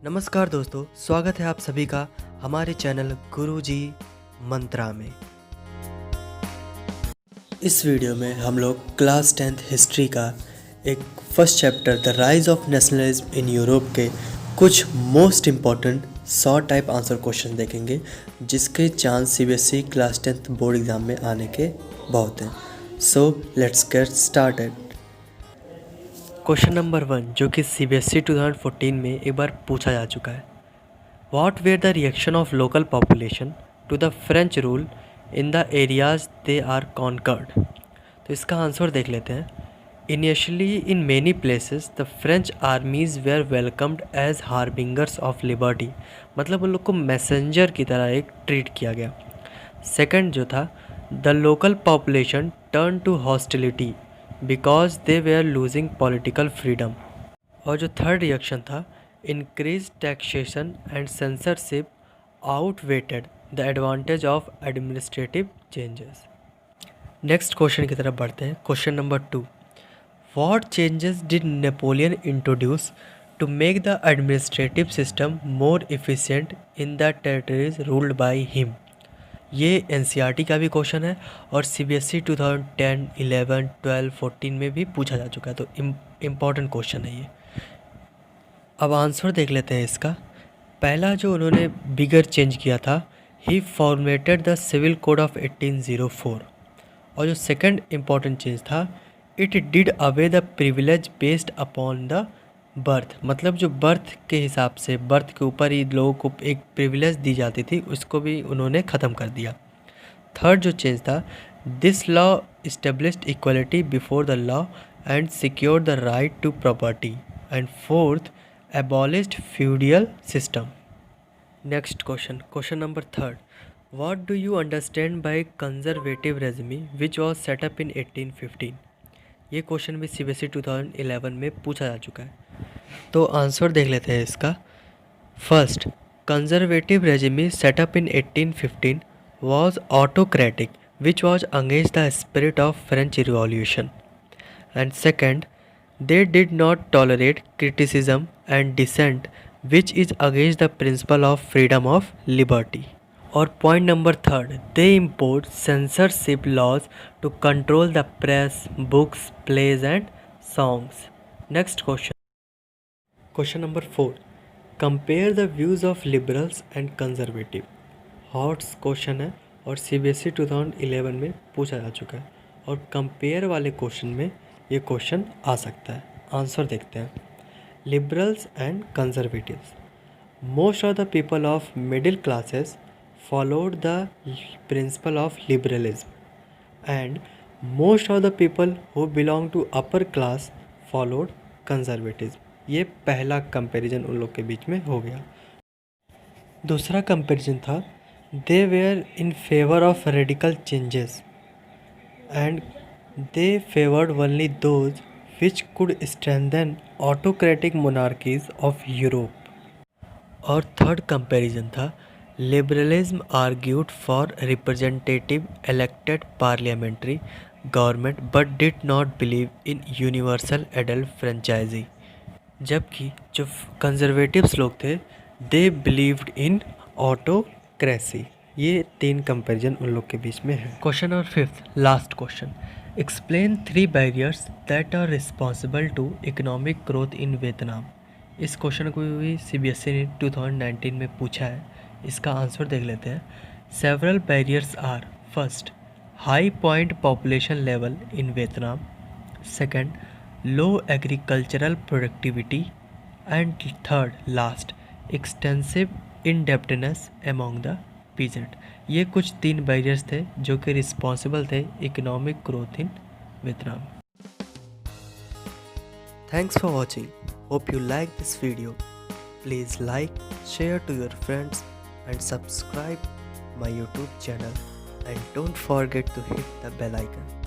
नमस्कार दोस्तों, स्वागत है आप सभी का हमारे चैनल गुरुजी मंत्रा में। इस वीडियो में हम लोग क्लास 10th हिस्ट्री का एक first chapter the rise of nationalism in Europe के कुछ most important 100 type answer question देखेंगे, जिसके chance CBSE class 10th board exam में आने के बहुत हैं। So let's get started. Question number 1 जो कि सीबीएसई 2014 में एक बार पूछा जा चुका है। What were the reaction of local population to the French rule in the areas they are conquered. तो इसका आंसर देख लेते हैं। Initially in many places the French armies were welcomed as harbingers of liberty, मतलब उन लोग को messenger की तरह एक ट्रीट किया गया। सेकंड जो था, the local population turn to hostility because they were losing political freedom. और जो थर्ड रिएक्शन था, increase taxation and censorship outweighed the advantage of administrative changes. Next question की तरफ बढ़ते हैं। Question number 2, what changes did Napoleon introduce to make the administrative system more efficient in the territories ruled by him. ये NCERT का भी question है और CBSE 2010, 11, 12, 14 में भी पूछा जा चुका है, तो इम्पॉर्टेंट क्वेश्चन है ये। अब आंसर देख लेते हैं इसका। पहला जो उन्होंने बिगर चेंज किया था, he formatted the civil code of 1804। और जो सेकंड इम्पॉर्टेंट चेंज था, it did away the privilege based upon the birth, मतलब जो बर्थ के हिसाब से, बर्थ के ऊपर ही लोगों को एक प्रिविलेज दी जाती थी, उसको भी उन्होंने ख़त्म कर दिया। थर्ड जो चेंज था, this law established equality before the law and secured the right to property. And fourth, abolished feudal system. Next question, question number 3, what do you understand by conservative regime which was set up in 1815? ये question भी CBSE 2011 में पूछा जा चुका है, तो answer देख लेते हैं इसका। First, conservative regime setup in 1815 was autocratic which was against the spirit of French Revolution. And second, they did not tolerate criticism and dissent which is against the principle of freedom of liberty. और point number 3, they imposed censorship laws to control the press, books, plays and songs. Next question. Question number 4, compare the views of liberals and conservative. Hot question है और CBSE 2011 में पूछा जा चुका है, और compare वाले क्वेश्चन में ये क्वेश्चन आ सकता है। आंसर देखते हैं। Liberals and conservatives, most of the people of middle classes followed the principle of liberalism and most of the people who belong to upper class followed conservatism. ये पहला comparison उन लोग के बीच में हो गया। दूसरा कंपैरिजन था, they were in favour of radical changes and they favored only those which could strengthen autocratic monarchies of Europe. और थर्ड कंपैरिजन था, liberalism argued for representative elected parliamentary government but did not believe in universal adult franchise, जबकि जो conservatives लोग थे, they believed in autocracy. ये 3 comparison उन लोग के बीच में है। क्वेश्चन और 5th last question, explain 3 barriers that are responsible to economic growth in Vietnam. इस क्वेश्चन को भी सीबीएसई ने 2019 में पूछा है। इसका आंसर देख लेते हैं। Several barriers are, first, high point population level in Vietnam, second, low agricultural productivity and third last, extensive indebtedness among the peasant. ये कुछ 3 बैरियर्स थे जो कि रिस्पॉन्सिबल थे economic growth in Vietnam. Thanks for watching, hope you like this video. Please like, share to your friends and subscribe my YouTube channel and don't forget to hit the bell icon.